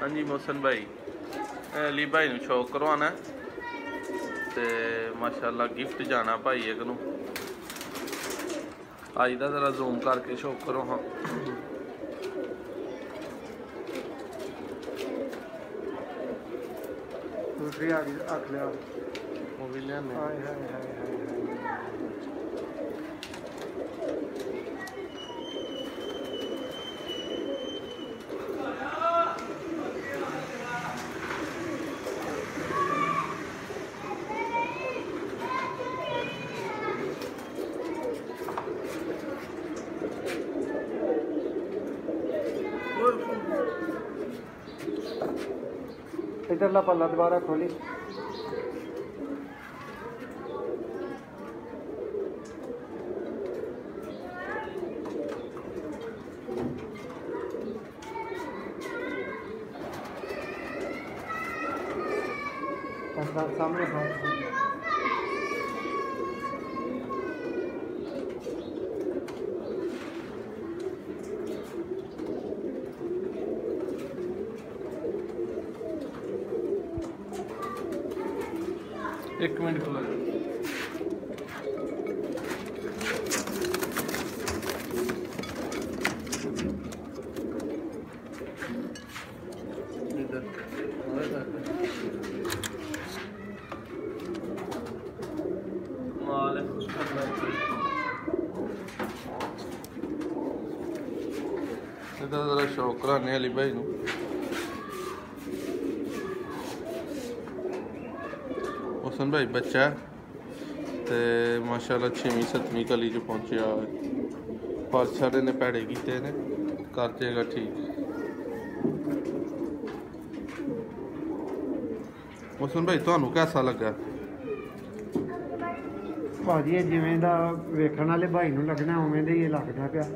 हाँ जी मोहसन भाई, अली भाई नूं शौक करवाना ते माशाल्लाह गिफ्ट जाना भाई एक नूं। अज दा जरा जूम करके शौक करो। हाँ दूसरी आ गई आख लिया वो भी लिया हाय हाय हाय हाय इधरला पल्ला दोबारा खोली। सामने एक मिनट खुला जरा शौक कराने अली भाई नूं। मोहसन भाई बच्चा ते माशाल्लाह 6वीं 7वीं कली च पहुंचया। पर सारे ने भैड़े कीते ने, कर जाएगा ठीक। मोहसन भाई तुहानू कैसा लगा? भाजी जिवें दा वेखण वाले भाई नूं लगना उवें दा ही लगदा पिया।